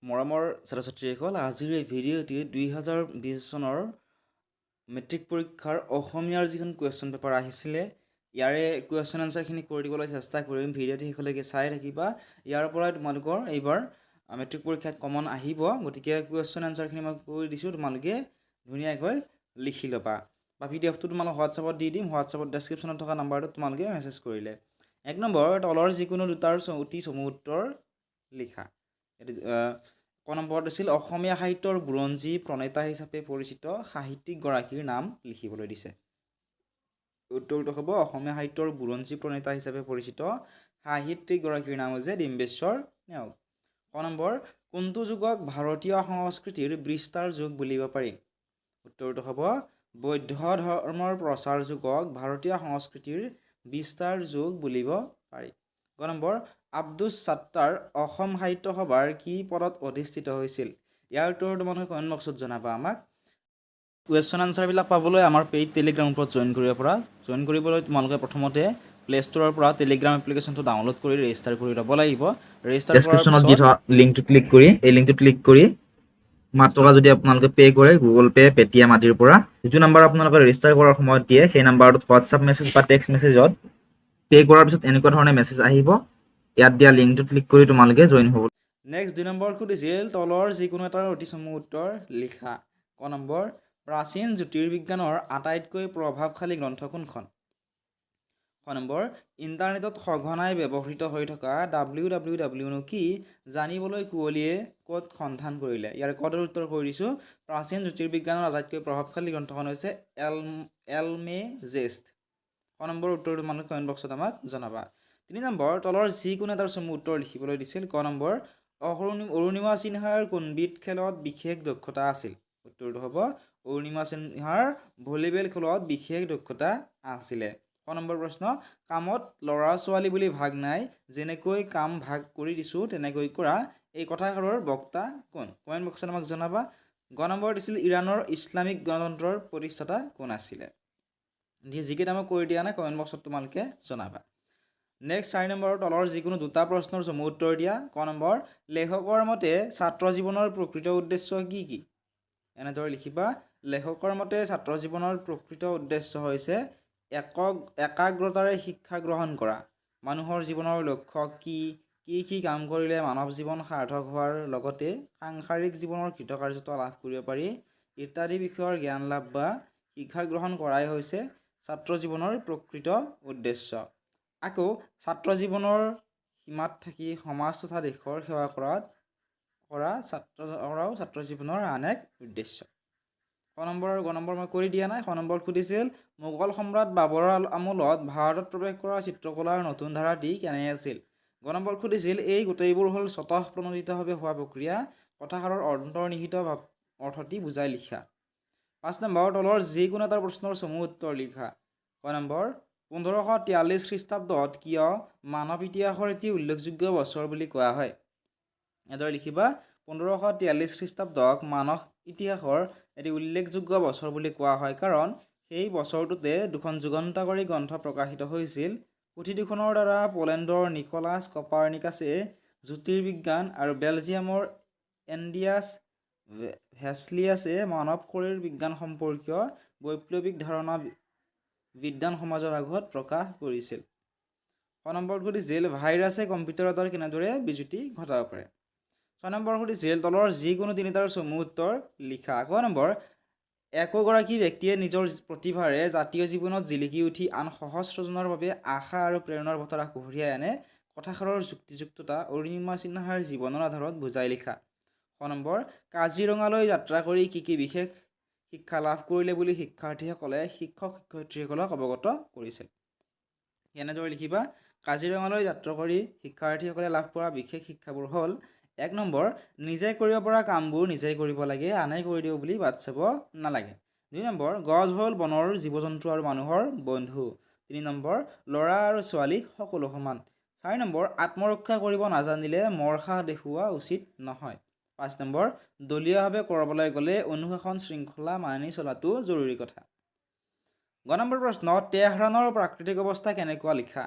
মৰমৰ ছাত্ৰ-ছাত্ৰীসকল, আজিৰ এই ভিডিঅ'টি 2020 চনৰ মেট্ৰিক পৰীক্ষাৰ অসমীয়াৰ যিখন কুৱেশ্যন পেপাৰ আহিছিলে ইয়াৰে কুৱেশ্যন আনসাৰখিনি কৰি দিবলৈ চেষ্টা কৰিম। ভিডিঅ'টি শেষলৈকে চাই থাকিবা। ইয়াৰ পৰাই তোমালোকৰ এইবাৰ মেট্ৰিক পৰীক্ষাত কমন আহিব, গতিকে কুৱেশ্যন আনসাৰখিনি মই কৈ দিছোঁ, তোমালোকে ধুনীয়াকৈ লিখি ল'বা বা পিডিএফটো তোমালোক হোৱাটছআপত দি দিম। হোৱাটছআপত ডেছক্ৰিপশ্যনত থকা নাম্বাৰটোত তোমালোকে মেছেজ কৰিলে। 1 নম্বৰ, তলৰ যিকোনো দুটাৰ অতি চমু উত্তৰ লিখা। ক নম্বৰত আছিল অসমীয়া সাহিত্যৰ বুৰঞ্জী প্ৰণেতা হিচাপে পৰিচিত সাহিত্যিকগৰাকীৰ নাম লিখিবলৈ দিছে। উত্তৰটো হ'ব অসমীয়া সাহিত্যৰ বুৰঞ্জী প্ৰণেতা হিচাপে পৰিচিত সাহিত্যিকগৰাকীৰ নাম হৈছে ডিম্বেশ্বৰ নেওগ। ক নম্বৰ, কোনটো যুগক ভাৰতীয় সংস্কৃতিৰ বিস্তাৰ যুগ বুলিব পাৰি? উত্তৰটো হ'ব বৌদ্ধ ধৰ্মৰ প্ৰচাৰ যুগক ভাৰতীয় সংস্কৃতিৰ বিস্তাৰ যুগ বুলিব পাৰি। ক নম্বৰ, আব্দুছ ছাত্তাৰ অসম সাহিত্য সভাৰ কি পদত অধিষ্ঠিত হৈছিল? ইয়াৰ উত্তৰ তোমালোকে কমেণ্ট বক্সত জনাবা আমাক। কুৱেশ্যন আনচাৰবিলাক পাবলৈ আমাৰ পেইড টেলিগ্ৰাম ওপৰত জইন কৰিব পৰা। জইন কৰিবলৈ তোমালোকে প্ৰথমতে প্লে' ষ্ট'ৰৰ পৰা টেলিগ্ৰাম এপ্লিকেশ্যনটো ডাউনলোড কৰি ৰেজিষ্টাৰ কৰি ল'ব লাগিব। ৰেজিষ্টাৰ কৰাৰ ডেছক্ৰিপশ্যনত দি পিছত থোৱা লিংকটো ক্লিক কৰি মাত্ৰ যদি আপোনালোকে পে' কৰে গুগল পে', পেটিএম আদিৰ পৰা, যিটো নাম্বাৰ আপোনালোকে ৰেজিষ্টাৰ কৰাৰ সময়ত দিয়ে সেই নাম্বাৰটোত হোৱাটছআপ মেছেজ বা টেক্সট মেছেজত পে' কৰাৰ পিছত এনেকুৱা ধৰণে মেছেজ আহিব। ইয়াত দিয়া লিংকটো ক্লিক কৰি তোমালোকে জইন হ'ব। নেক্সট 2 নম্বৰ সুধিছিল তলৰ যিকোনো এটাৰ অতি চমু উত্তৰ লিখা। ক নম্বৰ, প্ৰাচীন জ্যোতিৰ্বিজ্ঞানৰ আটাইতকৈ প্ৰভাৱশালী গ্ৰন্থ কোনখন? ক নম্বৰ, ইণ্টাৰনেটত সঘনাই ব্যৱহৃত হৈ থকা www নো কি জানিবলৈ কুঁৱলীয়ে ক'ত সন্ধান কৰিলে? ইয়াৰ ক'ৰ উত্তৰ কৰি দিছোঁ। প্ৰাচীন জ্যোতিৰ্বিজ্ঞানৰ আটাইতকৈ প্ৰভাৱশালী গ্ৰন্থখন হৈছে এলমেজেষ্ট। ক নম্বৰ উত্তৰটো তোমালোকে কমেণ্ট বক্সত আমাক জনাবা। 3 নম্বৰ, তলৰ যিকোনো এটাৰ চমু উত্তৰ লিখিবলৈ দিছিল। ক নম্বৰ, অৰুণিমা সিনহাৰ কোনবিধ খেলত বিশেষ দক্ষতা আছিল? উত্তৰটো হ'ব অৰুণিমা সিনহাৰ ভলীবল খেলত বিশেষ দক্ষতা আছিলে। ক নম্বৰ প্ৰশ্ন, কামত ল'ৰা ছোৱালী বুলি ভাগ নাই, যেনেকৈ কাম ভাগ কৰি দিছোঁ তেনেকৈ কৰা, এই কথাষাৰৰ বক্তা কোন? কমেণ্ট বক্সত আমাক জনাবা। গ নম্বৰ দিছিল ইৰাণৰ ইছলামিক গণতন্ত্ৰৰ প্ৰতিষ্ঠাতা কোন আছিলে? যিকেইটা মই কৰি দিয়া নাই কমেণ্ট বক্সত তোমালোকে জনাবা। নেক্সট 4 নম্বৰৰ তলৰ যিকোনো দুটা প্ৰশ্নৰ চমু উত্তৰ দিয়া। ক নম্বৰ, লেখকৰ মতে ছাত্ৰ জীৱনৰ প্ৰকৃত উদ্দেশ্য কি কি? এনেদৰে লিখিবা। লেখকৰ মতে ছাত্ৰ জীৱনৰ প্ৰকৃত উদ্দেশ্য হৈছে একাগ্ৰতাৰে শিক্ষা গ্ৰহণ কৰা, মানুহৰ জীৱনৰ লক্ষ্য কি কি কাম কৰিলে মানৱ জীৱন সাৰ্থক হোৱাৰ লগতে সাংসাৰিক জীৱনৰ কৃতকাৰ্যতা লাভ কৰিব পাৰি ইত্যাদি বিষয়ৰ জ্ঞান লাভ বা শিক্ষা গ্ৰহণ কৰাই হৈছে ছাত্ৰ জীৱনৰ প্ৰকৃত উদ্দেশ্য। আকৌ ছাত্ৰ জীৱনৰ সীমাত থাকি সমাজ তথা দেশৰ সেৱা কৰাও ছাত্ৰ জীৱনৰ আন এক উদ্দেশ্য। ক নম্বৰ আৰু গ নম্বৰ মই কৰি দিয়া নাই। ক নম্বৰ সুধিছিল মোগল সম্ৰাট বাবৰৰ আমোলত ভাৰতত প্ৰৱেশ কৰা চিত্ৰকলাৰ নতুন ধাৰাটি কেনে আছিল? গ নম্বৰ সুধিছিল এই গোটেইবোৰ হ'ল স্বতঃপ্ৰণোদিতভাৱে হোৱা প্ৰক্ৰিয়া, কথাষাৰৰ অন্তৰ্নিহিত অৰ্থটি বুজাই লিখা। 5 নম্বৰ, তলৰ যিকোনো এটা প্ৰশ্নৰ চমু উত্তৰ লিখা। ক নম্বৰ, 1543 খ্ৰীষ্টাব্দত কিয় মানৱ ইতিহাসৰ এটি উল্লেখযোগ্য বছৰ বুলি কোৱা হয়? এনেদৰে লিখিবা। 1543 খ্ৰীষ্টাব্দক মানৱ ইতিহাসৰ এটি উল্লেখযোগ্য বছৰ বুলি কোৱা হয় কাৰণ সেই বছৰটোতে দুখন যুগান্তকাৰী গ্ৰন্থ প্ৰকাশিত হৈছিল। পুথি দুখনৰ দ্বাৰা পোলেণ্ডৰ নিকলাছ কপাৰনিকাছে জ্যোতিৰ্বিজ্ঞান আৰু বেলজিয়ামৰ এণ্ড্ৰিয়াছ হেছলিয়াছে মানৱ শৰীৰ বিজ্ঞান সম্পৰ্কীয় বৈপ্লৱিক ধাৰণা বিজ্ঞান সমাজৰ আগত প্ৰকাশ কৰিছিল। ক নম্বৰ সুধিছিল ভাইৰাছে কম্পিউটাৰ এটাৰ কেনেদৰে বিজুতি ঘটাব পাৰে? 6 নম্বৰ সুধিছিল তলৰ যিকোনো তিনিটাৰ চমু উত্তৰ লিখা। ক নম্বৰ, একোগৰাকী ব্যক্তিয়ে নিজৰ প্ৰতিভাৰে জাতীয় জীৱনত জিলিকি উঠি আন সহস্ৰজনৰ বাবে আশা আৰু প্ৰেৰণাৰ বতৰা কঢ়িয়াই আনে, কথাষাৰৰ যুক্তিযুক্ততা অৰুণিমা সিনহাৰ জীৱনৰ আধাৰত বুজাই লিখা। ক নম্বৰ, কাজিৰঙালৈ যাত্ৰা কৰি কি বিশেষ শিক্ষা লাভ কৰিলে বুলি শিক্ষাৰ্থীসকলে শিক্ষক শিক্ষয়িত্ৰীসকলক অৱগত কৰিছিল? এনেদৰে লিখিবা। কাজিৰঙালৈ যাত্ৰা কৰি শিক্ষাৰ্থীসকলে লাভ কৰা বিশেষ শিক্ষাবোৰ হ'ল 1 নম্বৰ, নিজে কৰিব পৰা কামবোৰ নিজেই কৰিব লাগে, আনে কৰি দিব বুলি বাট চাব নালাগে। 2 নম্বৰ, গছ হ'ল বনৰ জীৱ জন্তু আৰু মানুহৰ বন্ধু। 3 নম্বৰ, ল'ৰা আৰু ছোৱালী সকলো সমান। 4 নম্বৰ, আত্মৰক্ষা কৰিব নাজানিলে মৰসাহ দেখুওৱা উচিত নহয়। 5 নম্বৰ, দলীয়ভাৱে কৰিবলৈ গ'লে অনুশাসন শৃংখলা মানি চলাটো জৰুৰী কথা। গ নম্বৰ প্ৰশ্ন, তেহৰাণৰ প্ৰাকৃতিক অৱস্থা কেনেকুৱা লিখা?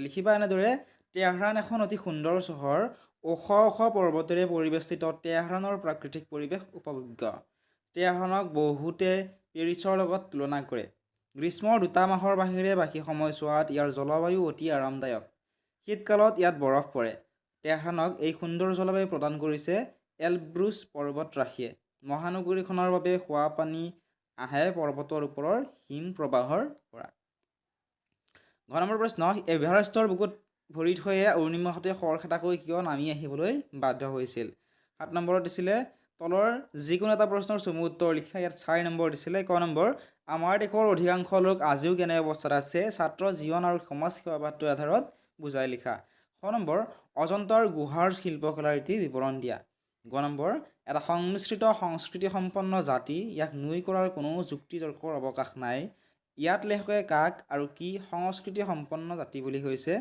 লিখিবা এনেদৰে। তেহৰাণ এখন অতি সুন্দৰ চহৰ, ওখ ওখ পৰ্বতেৰে পৰিবেষ্টিত তেহৰানৰ প্ৰাকৃতিক পৰিৱেশ উপভোগ্য। তেহৰানক বহুতে পেৰিছৰ লগত তুলনা কৰে। গ্ৰীষ্মৰ 2টা মাহৰ বাহিৰে বাকী সময়ছোৱাত ইয়াৰ জলবায়ু অতি আৰামদায়ক। শীতকালত ইয়াত বৰফ পৰে। তেহৰানক এই সুন্দৰ জলবায়ু প্ৰদান কৰিছে এলব্ৰুছ পৰ্বতৰাশিয়ে। মহানগৰীখনৰ বাবে খোৱা পানী আহে পৰ্বতৰ ওপৰৰ হিম প্ৰবাহৰ পৰা। ঘ নম্বৰ প্ৰশ্ন, এভাৰেষ্টৰ বুকুত ভৰি থৈয়ে অৰুণিমাহঁতে খৰখেদাকৈ কিয় নামি আহিবলৈ বাধ্য হৈছিল? 7 নম্বৰত দিছিলে তলৰ যিকোনো এটা প্ৰশ্নৰ চমু উত্তৰ লিখা। ইয়াত 4 নম্বৰ দিছিলে। ক নম্বৰ, আমাৰ দেশৰ অধিকাংশ লোক আজিও কেনে অৱস্থাত আছে? ছাত্ৰ জীৱন আৰু সমাজ সেৱা পাঠটোৰ আধাৰত বুজাই লিখা। খ নম্বৰ, অজন্তাৰ গুহাৰ শিল্পকলাৰ এটি বিৱৰণ দিয়া। গ নম্বৰ, এটা সংমিশ্ৰিত সংস্কৃতি সম্পন্ন জাতি, ইয়াক নুই কৰাৰ কোনো যুক্তি তৰ্কৰ অৱকাশ নাই। ইয়াত লেখকে কাক আৰু কি সংস্কৃতি সম্পন্ন জাতি বুলি কৈছে?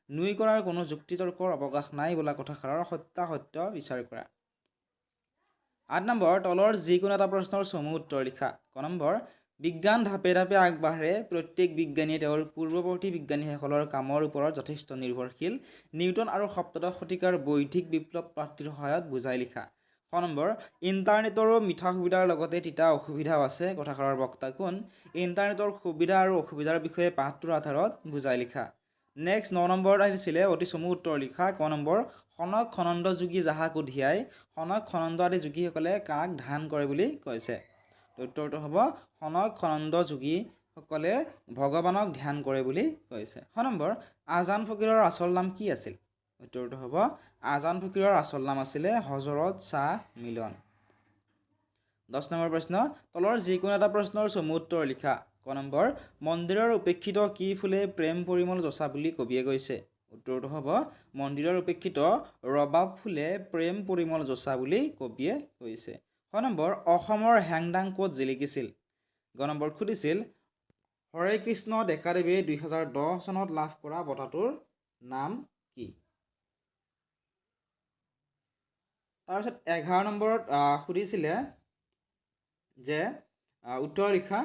নুই কৰাৰ কোনো যুক্তি তৰ্কৰ অৱকাশ নাই বোলা কথাষাৰৰ সত্যাসত্য বিচাৰ কৰা। 8 নম্বৰ, তলৰ যিকোনো এটা প্ৰশ্নৰ চমু উত্তৰ লিখা। ক নম্বৰ, বিজ্ঞান ধাপে ধাপে আগবাঢ়ে। প্ৰত্যেক বিজ্ঞানীয়ে তেওঁৰ পূৰ্বৱৰ্তী বিজ্ঞানীসকলৰ কামৰ ওপৰত যথেষ্ট নিৰ্ভৰশীল। নিউটন আৰু সপ্তদশ শতিকাৰ বৌদ্ধিক বিপ্লৱ প্ৰাপ্তিৰ সহায়ত বুজাই লিখা। খ নম্বৰ, ইণ্টাৰনেটৰো মিঠা সুবিধাৰ লগতে তিতা অসুবিধাও আছে। কথাষাৰৰ বক্তা কোন? ইণ্টাৰনেটৰ সুবিধা আৰু অসুবিধাৰ বিষয়ে পাঠটোৰ আধাৰত বুজাই লিখা। নেক্সট 9 নম্বৰত আহিছিলে অতি চমু উত্তৰ লিখা। ক নম্বৰ, সনক খনন্দ যোগী যাহা কঢ়িয়াই। সনক খনন্দ আদি যোগীসকলে কাক ধ্যান কৰে বুলি কৈছে? উত্তৰটো হ'ব সনক খনন্দ যোগীসকলে ভগৱানক ধ্যান কৰে বুলি কৈছে। খ নম্বৰ, আজান ফকীৰৰ আচল নাম কি আছিল? উত্তৰটো হ'ব আজান ফকীৰৰ আচল নাম আছিলে হজৰত শ্বাহ মিলন। 10 নম্বৰ প্ৰশ্ন, তলৰ যিকোনো এটা প্ৰশ্নৰ চমু উত্তৰ লিখা। ক নম্বৰ, মন্দিৰৰ উপেক্ষিত কি ফুলে প্ৰেম পৰিমল যচা বুলি কবিয়ে কৈছে? উত্তৰটো হ'ব মন্দিৰৰ উপেক্ষিত ৰবাব ফুলে প্ৰেম পৰিমল যচা বুলি কবিয়ে কৈছে। খ নম্বৰ, অসমৰ হেংদাং ক'ত জিলিকিছিল? গ নম্বৰত সুধিছিল হৰে কৃষ্ণ ডেকাদেৱে 2010 চনত লাভ কৰা বঁটাটোৰ নাম কি? তাৰপিছত 11 নম্বৰত সুধিছিলে যে উত্তৰ লিখা।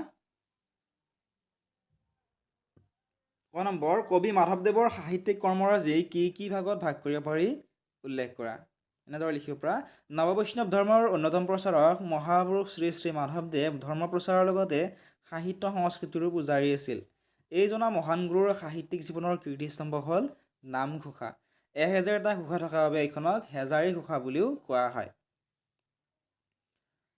ক নম্বৰ, কবি মাধৱদেৱৰ সাহিত্যিক কৰ্মৰাজি কি ভাগত ভাগ কৰিব পাৰি উল্লেখ কৰা। এনেদৰে লিখিব পৰা। নৱবৈষ্ণৱ ধৰ্মৰ অন্যতম প্ৰচাৰক মহাপুৰুষ শ্ৰী শ্ৰী মাধৱদেৱ ধৰ্ম প্ৰচাৰৰ লগতে সাহিত্য সংস্কৃতিৰো পূজাৰী আছিল। এইজনা মহান গুৰুৰ সাহিত্যিক জীৱনৰ কীৰ্তিস্তম্ভ হ'ল নামঘোষা। 1000টা ঘোষা থকাৰ বাবে এইখনক হেজাৰী ঘোষা বুলিও কোৱা হয়।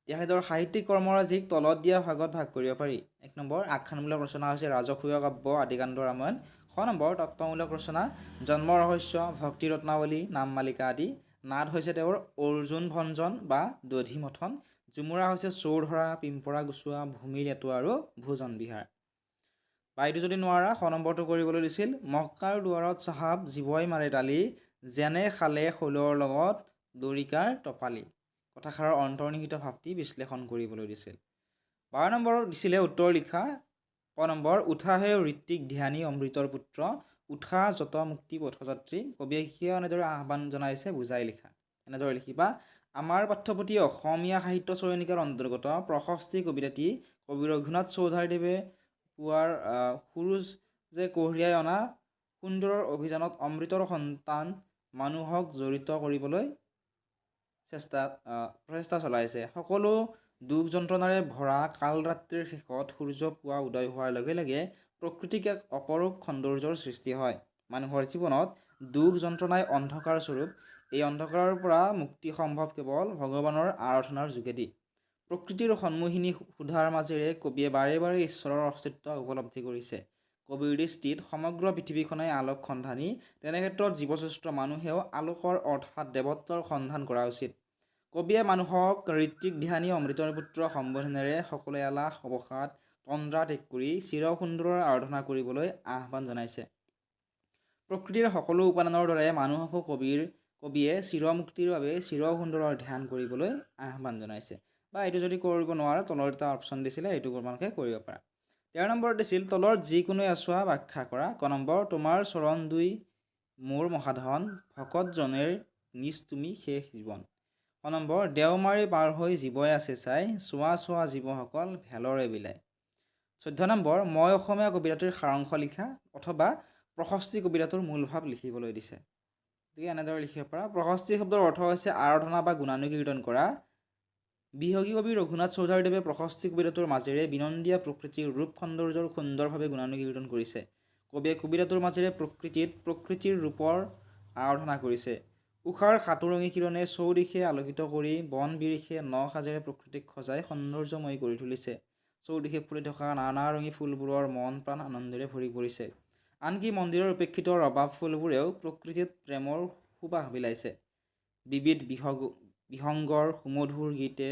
তেখেতৰ সাহিত্যিক কৰ্মৰাজিক তলত দিয়া ভাগত ভাগ কৰিব পাৰি। 1 নম্বৰ, আখ্যানমূলক ৰচনা হৈছে ৰাজসূয় কাব্য আদিকান্ত ৰামায়ণ। খ নম্বৰ, তত্ত্বমূলক ৰচনা জন্ম ৰহস্য, ভক্তি ৰত্নাৱলী, নাম মালিকা আদি। নাট হৈছে তেওঁৰ অৰ্জুন ভঞ্জন বা দধি মথন। ঝুমুৰা হৈছে চোৰ ধৰা, পিম্পৰা গুচোৱা, ভূমি লেটোৱা আৰু ভোজন বিহাৰ। বা এইটো যদি নোৱাৰা খ নম্বৰটো কৰিবলৈ দিছিল মক্কাৰ দুৱাৰত চাহাব জীৱই মাৰে তালি, যেনে খালে শৈলৰ লগত দৰিকাৰ টপালি। কথাষাৰৰ অন্তৰ্নিহিত ভাৱটি বিশ্লেষণ কৰিবলৈ দিছিল। 12 নম্বৰত দিছিলে উত্তৰ লিখা। ক নম্বৰ, উঠাহে ঋত্বিক ধ্যানী অমৃতৰ পুত্ৰ, উঠা যত মুক্তি পথযাত্ৰী। কবিয়ে কিয় এনেদৰে আহ্বান জনাইছে বুজাই লিখা। এনেদৰে লিখিবা। আমাৰ পাঠ্যপুথি অসমীয়া সাহিত্য চয়নিকাৰ অন্তৰ্গত প্ৰশস্তি কবিতাটি কবি ৰঘুনাথ চৌধাৰীদেৱে পুৱাৰ সুৰুজ যে কঢ়িয়াই অনা সুন্দৰৰ অভিযানত অমৃতৰ সন্তান মানুহক জড়িত কৰিবলৈ প্ৰচেষ্টা চলাইছে। সকলো দুখ যন্ত্ৰণাৰে ভৰা কালৰাত্ৰিৰ শেষত সূৰ্য পুৱা উদয় হোৱাৰ লগে লগে প্ৰকৃতিক এক অপৰূপ সৌন্দৰ্যৰ সৃষ্টি হয়। মানুহৰ জীৱনত দুখ যন্ত্ৰণাই অন্ধকাৰ স্বৰূপ। এই অন্ধকাৰৰ পৰা মুক্তি সম্ভৱ কেৱল ভগৱানৰ আৰাধনাৰ যোগেদি। প্ৰকৃতিৰ সন্মুখীনী সুধাৰ মাজেৰে কবিয়ে বাৰে বাৰে ঈশ্বৰৰ অস্তিত্ব উপলব্ধি কৰিছে। কবিৰ দৃষ্টিত সমগ্ৰ পৃথিৱীখনেই আলোক সন্ধানী। তেনে ক্ষেত্ৰত জীৱশ্ৰেষ্ঠ মানুহেও আলোকৰ অৰ্থাৎ দেৱত্বৰ সন্ধান কৰা উচিত। কবিয়ে মানুহক ঋত্বিক ধ্যানী অমৃতৰ পুত্ৰ সম্বোধনেৰে সকলো এলাহ অৱসাদ তন্দ্ৰা ত্যাগ কৰি চিৰ সুন্দৰৰ আৰাধনা কৰিবলৈ আহ্বান জনাইছে। প্ৰকৃতিৰ সকলো উপাদানৰ দৰে মানুহকো কবিয়ে চিৰমুক্তিৰ বাবে চিৰ সুন্দৰৰ ধ্যান কৰিবলৈ আহ্বান জনাইছে। বা এইটো যদি কৰিব নোৱাৰে তলৰ এটা অপশ্যন দিছিলে, এইটো তোমালোকে কৰিব পাৰা। 13 নম্বৰত দিছিল তলৰ যিকোনো এছোৱা ব্যাখ্যা কৰা। ক নম্বৰ, তোমাৰ চৰণ দুই মোৰ মহাধন, ভকতজনেৰ নিজ তুমি শেষ জীৱন। ক নম্বৰ, দেওমাৰি পাৰ হৈ জীৱই আছে চাই, চোৱা চোৱা জীৱসকল ভেলৰে বিলাই। 14 নম্বৰ, মই অসমীয়া কবিতাটিৰ সাৰাংশ লিখা অথবা প্ৰশস্তি কবিতাটোৰ মূল ভাৱ লিখিবলৈ দিছে। গতিকে এনেদৰে লিখিব পাৰা। প্ৰশস্তি শব্দৰ অৰ্থ হৈছে আৰাধনা বা গুণানুকীৰ্তন কৰা। বিহগী কবি ৰঘুনাথ চৌধাৰীদেৱে প্ৰশস্তি কবিতাটোৰ মাজেৰে বিনন্দীয়া প্ৰকৃতিৰ ৰূপ সৌন্দৰ্যৰ সুন্দৰভাৱে গুণানুকীৰ্তন কৰিছে। কবিয়ে কবিতাটোৰ মাজেৰে প্ৰকৃতিৰ ৰূপৰ আৰাধনা কৰিছে। উষাৰ সাতোৰঙী কিৰণে চৌদিশে আলোকিত কৰি বন বিৰিখে ন সাজেৰে প্ৰকৃতিক সজাই সৌন্দৰ্যময়ী কৰি তুলিছে। চৌদিশে ফুলি থকা নানাৰঙী ফুলবোৰৰ মন প্ৰাণ আনন্দেৰে ভৰি পৰিছে। আনকি মন্দিৰৰ উপেক্ষিত ৰবাব ফুলবোৰেও প্ৰকৃতিত প্ৰেমৰ সুবাস বিলাইছে। বিবিধ বিহংগৰ সুমধুৰ গীতে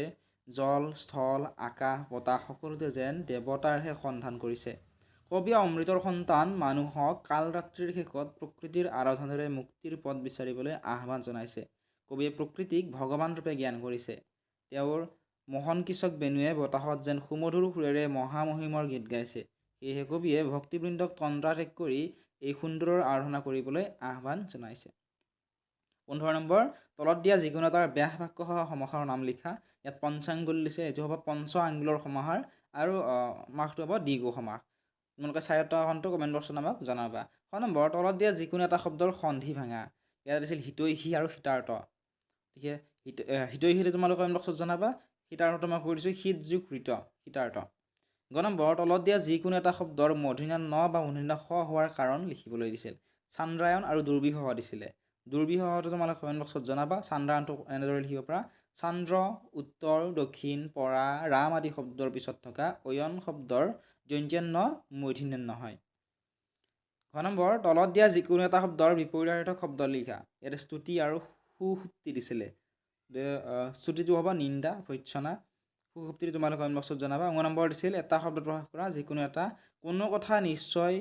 জল স্থল আকাশ বতাহ সকলোতে যেন দেৱতাৰহে সন্ধান কৰিছে। কবিয়ে অমৃতৰ সন্তান মানুহক কালৰাত্ৰিৰ শেষত প্ৰকৃতিৰ আৰাধনাৰে মুক্তিৰ পথ বিচাৰিবলৈ আহ্বান জনাইছে। কবিয়ে প্ৰকৃতিক ভগৱান ৰূপে জ্ঞান কৰিছে। তেওঁৰ মোহনকিচক বেনুৱে বতাহত যেন সুমধুৰ সুৰেৰে মহামহিমৰ গীত গাইছে। সেয়েহে কবিয়ে ভক্তিবৃন্দক তন্দ্ৰা ত্যাগ কৰি এই সুন্দৰৰ আৰাধনা কৰিবলৈ আহ্বান জনাইছে। 15 নম্বৰ, তলত দিয়া যিকোনো এটাৰ ব্যাস বাক্যসহ সমাহাৰৰ নাম লিখা। ইয়াত পঞ্চাংগুল দিছে, এইটো হ'ব পঞ্চ আংগুলৰ সমাহাৰ আৰু মাৰ্কটো হ'ব দ্বিগু সমাস। তোমালোকে চাৰিটাখনটো কমেণ্ট বক্সত আমাক জনাবা। 6 নম্বৰ, তলত দিয়া যিকোনো এটা শব্দৰ সন্ধি ভাঙা। ইয়াত দিছিল হিতৈষী আৰু শীতাৰ্থ। গতিকে হিতৈষীটো তোমালোকে কমেণ্ট বক্সত জনাবা। শীতাৰ্থটো মই কৈ দিছোঁ শীত যোগ ঋত শীতাৰ্থ। 9 নম্বৰ, তলত দিয়া যিকোনো এটা শব্দৰ মূৰ্ধন্য ন বা মূৰ্ধন্য স হোৱাৰ কাৰণ লিখিবলৈ দিছিল। চান্দ্ৰায়ন আৰু দুৰ্বিসহ দিছিলে। দুৰ্বিসহটো তোমালোকে কমেণ্ট বক্সত জনাবা। চান্দ্ৰায়নটো এনেদৰে লিখিব পাৰা। চান্দ্ৰ উত্তৰ দক্ষিণ পৰা ৰাম আদি শব্দৰ পিছত থকা অয়ন শব্দৰ ব্যঞ্জন মূৰ্ধন্য নহয়। 6 নম্বৰ, তলত দিয়া যিকোনো এটা শব্দৰ বিপৰীতাৰ্থক শব্দ লিখা। ইয়াতে স্তুতি আৰু সুসুপ্তি দিছিলে। স্তুতিটো হ'ব নিন্দা ভৎসনা। সুসুপ্তিটো তোমালোকে কমেণ্ট বক্সত জনাবা। 9 নম্বৰ দিছিল এটা শব্দ প্ৰকাশ কৰা যিকোনো এটা কোনো কথা নিশ্চয়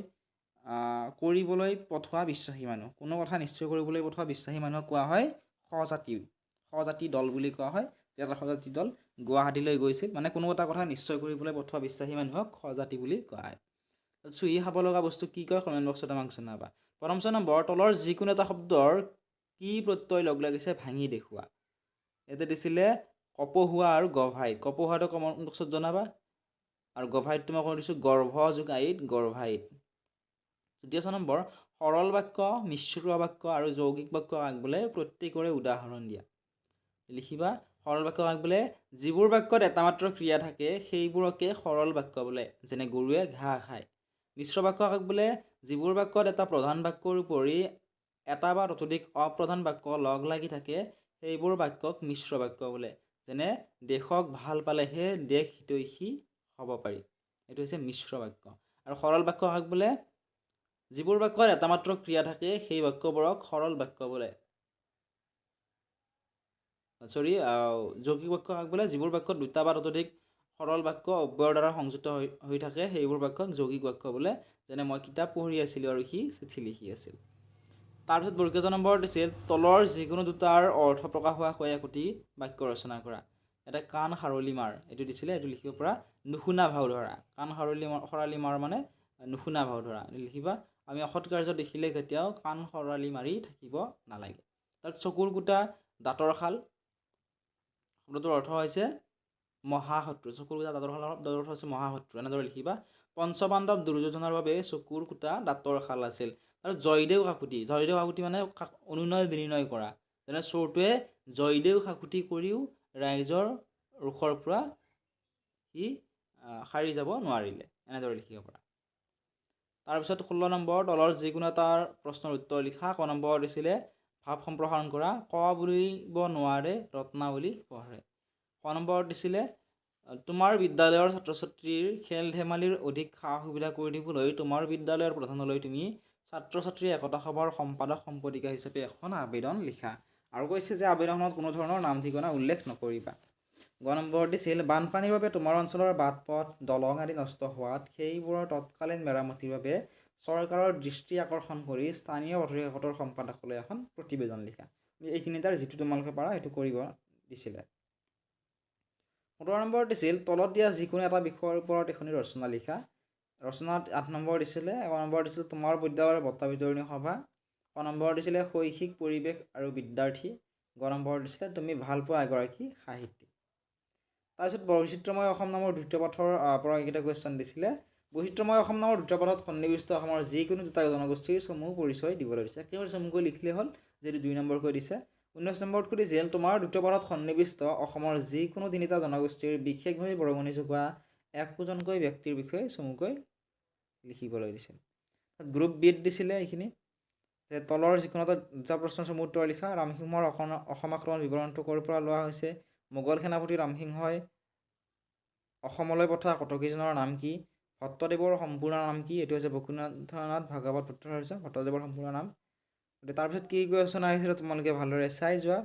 কৰিবলৈ পঠোৱা বিশ্বাসী মানুহ। কোনো কথা নিশ্চয় কৰিবলৈ পঠোৱা বিশ্বাসী মানুহক কোৱা হয় সজাতি দল বুলি কোৱা হয়। এটা সজাতি দল গুৱাহাটীলৈ গৈছিল, মানে কোনো এটা কথা নিশ্চয় কৰিবলৈ পঠোৱা বিশ্বাসী মানুহক সজাতি বুলি কোৱা হয়। চুহি খাব লগা বস্তু কি কয় কমেণ্ট বক্সত আমাক জনাবা। 5 নম্বৰ, তলৰ যিকোনো এটা শব্দৰ কি প্ৰত্যয় লগ লাগিছে ভাঙি দেখুওৱা। ইয়াতে দিছিলে কপহুৱা আৰু গভাইত। কপহুৱাটো কমেণ্ট বক্সত জনাবা। আৰু গভাইতটো মই কৈ দিছোঁ গৰ্ভ যোগ আইত গৰ্ভাইত। 6 নম্বৰ, সৰল বাক্য মিশ্ৰ বাক্য আৰু যৌগিক বাক্য কাক বোলে প্ৰত্যেকৰে উদাহৰণ দিয়া। লিখিবা সৰল বাক্য কাক বোলে যিবোৰ বাক্যত এটা মাত্ৰ ক্ৰিয়া থাকে সেইবোৰকে সৰল বাক্য বোলে, যেনে গৰুৱে ঘাঁহ খায়। মিশ্ৰ বাক্য কাক বোলে যিবোৰ বাক্যত এটা প্ৰধান বাক্যৰ উপৰি এটা বা ততোধিক অপ্ৰধান বাক্য লগ লাগি থাকে সেইবোৰ বাক্যক মিশ্ৰ বাক্য বোলে, যেনে দেশক ভাল পালেহে দেশ হিতৈষী হ'ব পাৰি। এইটো হৈছে মিশ্ৰ বাক্য। আৰু সৰল বাক্য কাক বোলে যিবোৰ বাক্যত এটা মাত্ৰ ক্ৰিয়া থাকে সেই বাক্যবোৰক সৰল বাক্য বোলে। যৌগিক বাক্য কাক বোলে যিবোৰ বাক্যত দুটা বা ততোধিক সৰল বাক্য অব্যয়ৰ দ্বাৰা সংযুক্ত হৈ থাকে সেইবোৰ বাক্যক যৌগিক বাক্য বোলে, যেনে মই কিতাপ পঢ়ি আছিলোঁ আৰু সি চিঠি লিখি আছিল। তাৰপিছত বৰ্গীয় নম্বৰ দিছিল তলৰ যিকোনো দুটাৰ অৰ্থ প্ৰকাশ হোৱাকৈ একোটি বাক্য ৰচনা কৰা। এটা কাণ সাৰলি মাৰ, এইটো দিছিলে, এইটো লিখিব পৰা নুশুনা ভাও ধৰা। কাণ সৰালি মাৰ মানে নুশুনা ভাও ধৰা লিখিবা। আমি অসৎ কাৰ্য দেখিলে কেতিয়াও কাণ সৰালি মাৰি থাকিব নালাগে। তাৰপিছত চকুৰ কুটা দাঁতৰ শাল শব্দটোৰ অৰ্থ হৈছে মহাশত্ৰু। চকুৰ কুটা দাঁতৰ শাল শব্দৰ অৰ্থ হৈছে মহাশত্ৰু, এনেদৰে লিখিবা। পঞ্চপাণ্ডৱ দুৰ্যোধনৰ বাবে চকুৰ কুটা দাঁতৰ শাল আছিল। আৰু জয়দেউ কাকুতি মানে অনুনয় বিনিময় কৰা, যেনে চোৰটোৱে জয়দেউ কাকুতি কৰিও ৰাইজৰ ৰোষৰ পৰা সি সাৰি যাব নোৱাৰিলে, এনেদৰে লিখিব পৰা। তাৰপিছত 16 নম্বৰ, তলৰ যিকোনো এটাৰ প্ৰশ্নৰ উত্তৰ লিখা। ক নম্বৰ দিছিলে ভাৱ সম্প্ৰসাৰণ কৰা। ক বুলিব নোৱাৰে ৰত্নাৱলী পঢ়ে। ক নম্বৰ দিছিলে তোমাৰ বিদ্যালয়ৰ ছাত্ৰ ছাত্ৰীৰ খেল ধেমালিৰ অধিক সা সুবিধা কৰি দিবলৈ তোমাৰ বিদ্যালয়ৰ প্ৰধানলৈ তুমি ছাত্ৰ ছাত্ৰী একতা সভাৰ সম্পাদক সম্পাদিকা হিচাপে এখন আবেদন লিখা। আৰু কৈছে যে আবেদনত কোনো ধৰণৰ নাম ঠিকনা উল্লেখ নকৰিবা। গ নম্বৰ দিছিল বানপানীৰ বাবে তোমাৰ অঞ্চলৰ বাট পথ দলং আদি নষ্ট হোৱাত সেইবোৰৰ তৎকালীন মেৰামতিৰ বাবে চৰকাৰৰ দৃষ্টি আকৰ্ষণ কৰি স্থানীয় বাতৰি কাকতৰ সম্পাদকলৈ এখন প্ৰতিবেদন লিখা। এই তিনিটাৰ যিটো তোমালোকে পাৰা সেইটো কৰিব দিছিলে। 17 নম্বৰ দিছিল তলত দিয়া যিকোনো এটা বিষয়ৰ ওপৰত এখনি ৰচনা লিখা। ৰচনাত 8 নম্বৰ দিছিলে। 1 নম্বৰ দিছিল তোমাৰ বিদ্যালয়ৰ বঁটা বিতৰণী সভা। ক নম্বৰ দিছিলে শৈক্ষিক পৰিৱেশ আৰু বিদ্যাৰ্থী। গ নম্বৰ দিছিলে তুমি ভাল পোৱা এগৰাকী সাহিত্যিক। তাৰপিছত বৈচিত্ৰময় অসম নামৰ দ্বিতীয় পাঠৰ পৰা এইকেইটা কুৱেশ্যন দিছিলে। বৈচিত্ৰময় অসম নামৰ দ্বিতীয় পাঠত সন্নিৱিষ্ট অসমৰ যিকোনো দুটা জনগোষ্ঠীৰ চমু পৰিচয় দিবলৈ দিছে। একেবাৰে চমুকৈ লিখিলে হ'ল যদি 2 নম্বৰ কৈ দিছে 19 নম্বৰত কৈ দিছিল তোমাৰ দুটা পাৰত সন্নিৱিষ্ট অসমৰ যিকোনো তিনিটা জনগোষ্ঠীৰ বিশেষভাৱে বৰঙণি যোগোৱা একোজনকৈ ব্যক্তিৰ বিষয়ে চমুকৈ লিখিবলৈ দিছিল গ্ৰুপ বিত দিছিলে এইখিনি যে তলৰ যিকোনো এটা দুটা প্ৰশ্নৰ চমু উত্তৰ লিখা ৰামসিংহৰ অসম আক্ৰমণ বিৱৰণটো ক'ৰ পৰা লোৱা হৈছে মোগল সেনাপতি ৰামসিংহই অসমলৈ পঠোৱা কটকীজনৰ নাম কি ভট্টদেৱৰ সম্পূৰ্ণ নাম কি এইটো হৈছে বকুনাথ ভাগৱত পুত্ৰৰ হৈছে ভট্টদেৱৰ সম্পূৰ্ণ নাম তাৰপিছত কি কুৱেশ্যন আহিছিলে তোমালোকে ভালদৰে চাই যোৱা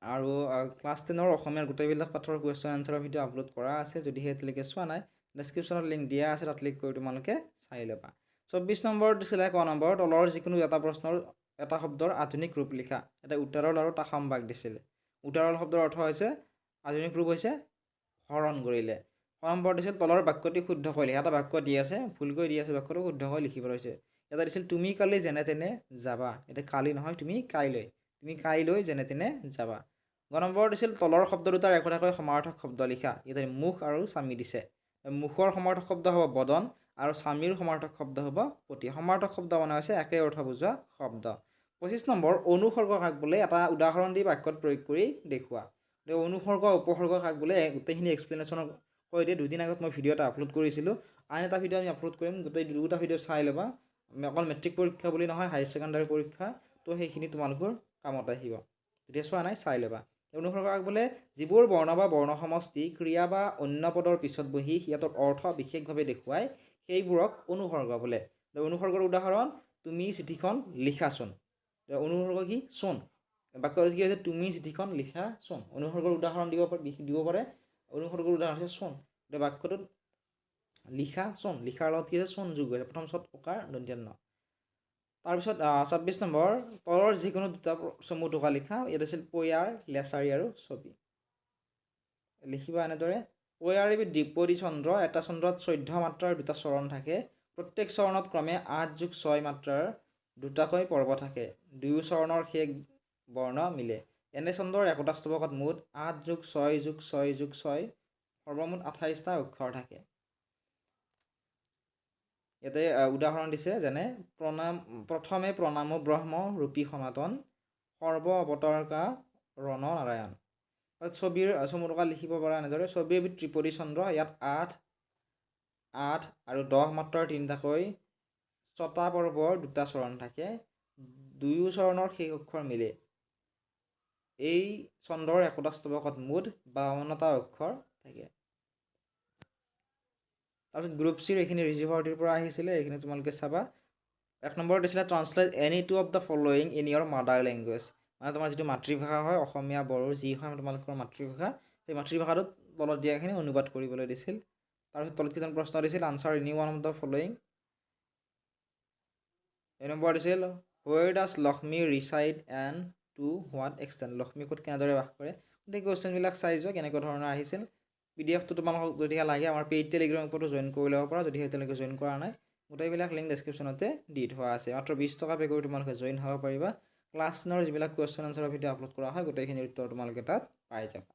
আৰু ক্লাছ 10ৰ অসমীয়াৰ গোটেইবিলাক পাঠৰ কুৱেশ্যন এনচাৰৰ ভিডিঅ' আপলোড কৰা আছে যদিহে এতিয়ালৈকে চোৱা নাই ডেছক্ৰিপশ্যনত লিংক দিয়া আছে তাত ক্লিক কৰি তোমালোকে চাই ল'বা 24 নম্বৰত দিছিলে ক নম্বৰ তলৰ যিকোনো এটা প্ৰশ্নৰ এটা শব্দৰ আধুনিক ৰূপ লিখা এটা উত্তৰল আৰু তাসাম বাক দিছিলে উত্তৰল শব্দৰ অৰ্থ হৈছে আধুনিক ৰূপ হৈছে হৰণ কৰিলে ক নম্বৰ দিছিল তলৰ বাক্যটি শুদ্ধকৈ লিখা এটা বাক্য দি আছে ভুলকৈ দি আছে বাক্যটো শুদ্ধকৈ লিখিব লৈছে এটা দিছিল তুমি কালি যেনে তেনে যাবা এটা কালি নহয় তুমি কাইলৈ যেনে তেনে যাবা গ নম্বৰ দিছিল তলৰ শব্দ দুটাৰ একোটাকৈ সমাৰ্থক শব্দ লিখা ইয়াতে মুখ আৰু স্বামী দিছে মুখৰ সমাৰ্থক শব্দ হ'ব বদন আৰু স্বামীৰ সমাৰ্থক শব্দ হ'ব পতি সমাৰ্থক শব্দ মানে হৈছে একে অৰ্থ বুজোৱা শব্দ 25 নম্বৰ অনুসৰ্গ কাক বোলে এটা উদাহৰণ দি বাক্যত প্ৰয়োগ কৰি দেখুওৱা অনুসৰ্গ উপসৰ্গ কাক বোলে গোটেইখিনি এক্সপ্লেনেশ্যনৰ কৈ দিয়ে দুদিন আগত মই ভিডিঅ' এটা আপলোড কৰিছিলোঁ আন এটা ভিডিঅ' আমি আপলোড কৰিম গোটেই দুটা ভিডিঅ' চাই ল'বা অকল মেট্ৰিক পৰীক্ষা বুলি নহয় হায়াৰ ছেকেণ্ডাৰী পৰীক্ষা তো সেইখিনি তোমালোকৰ কামত আহিব যেতিয়া চোৱা নাই চাই ল'বা অনুসৰ্গ কাক বোলে যিবোৰ বৰ্ণ বা বৰ্ণ সমষ্টি ক্ৰিয়া বা অন্য পদৰ পিছত বহি সিহঁতৰ অৰ্থ বিশেষভাৱে দেখুৱাই সেইবোৰক অনুসৰ্গ বোলে অনুসৰ্গৰ উদাহৰণ তুমি চিঠিখন লিখাচোন অনুসৰ্গ কি চোন বাক্য কি হৈছে তুমি চিঠিখন লিখাচোন অনুসৰ্গৰ উদাহৰণ দিব পাৰে অনুসৰ্গৰ উদাহৰণ হৈছে চোন বাক্যটোত লিখাচোন লিখাৰ লগত কি হৈছে চোন যোগ হৈছে প্ৰথম চত প্ৰকাৰ দন্ত্যান্ন তাৰপিছত 26 নম্বৰ তলৰ যিকোনো দুটা চমু টকা লিখা ইয়াত আছিল পয়াৰ লেচাৰী আৰু ছবি লিখিবা এনেদৰে পয়াৰ এবিধ দ্বিপদী চন্দ্ৰ এটা চন্দ্ৰত 14 মাত্ৰাৰ দুটা চৰণ থাকে প্ৰত্যেক চৰণত ক্ৰমে 8+6 মাত্ৰাৰ দুটাকৈ পৰ্ব থাকে দুয়ো চৰণৰ শেষ বৰ্ণ মিলে এনে চন্দ্ৰৰ একোটা স্তৱকত মুঠ 8+6+6+6 সৰ্বমুঠ 28টা অক্ষৰ থাকে ইয়াতে উদাহৰণ দিছে যেনে প্ৰথমে প্ৰণাম ব্ৰহ্ম ৰূপী সনাতন সৰ্ব অৱতাৰকা ରଣ নাৰায়ণ ছবিৰ চমু টকা লিখিব পৰা এনেদৰে ছবি এবিধ ত্ৰিপদী চন্দ্ৰ ইয়াত 8 আৰু 10 মাত্ৰাৰ তিনিটাকৈ ছটা পৰ্বৰ দুটা চৰণ থাকে দুয়ো চৰণৰ শেষ অক্ষৰ মিলে এই চন্দ্ৰৰ একোটা স্তৱকত মুঠ 52টা অক্ষৰ থাকে তাৰপিছত গ্ৰুপ চিৰ এইখিনি ৰিজিভাৰটিৰ পৰা আহিছিলে এইখিনি তোমালোকে চাবা 1 নম্বৰ দিছিলে translate any two of the following in your mother language মানে তোমাৰ যিটো মাতৃভাষা হয় অসমীয়া বড়ো যি হয় তোমালোকৰ মাতৃভাষা সেই মাতৃভাষাটোত তলত দিয়াখিনি অনুবাদ কৰিবলৈ দিছিল তাৰপিছত তলত কেইটামান প্ৰশ্ন দিছিল answer any one of the following এই নম্বৰ দিছিল where does Lakshmi reside and to what extent Lakshmi ক'ত কেনেদৰে বাস কৰে গোটেই কুৱেশ্যনবিলাক চাই যোৱা কেনেকুৱা ধৰণৰ আহিছিল PDF-টো তোমালোকক যদিহে লাগে আমাৰ পেইড টেলিগ্ৰাম গ্ৰুপতো জইন কৰি ল'ব পৰা যদিহে এতিয়ালৈকে জইন কৰা নাই গোটেইবিলাক লিংক ডেছক্ৰিপশ্যনতে দি থোৱা আছে মাত্ৰ 20 টকা পে' কৰি তোমালোকে জইন হ'ব পাৰিবা ক্লাছ 9ৰ যিবিলাক কুৱেশ্যন এনচাৰৰ ভিডিঅ' আপলোড কৰা হয় গোটেইখিনিৰ উত্তৰ তোমালোকে তাত পাই যাবা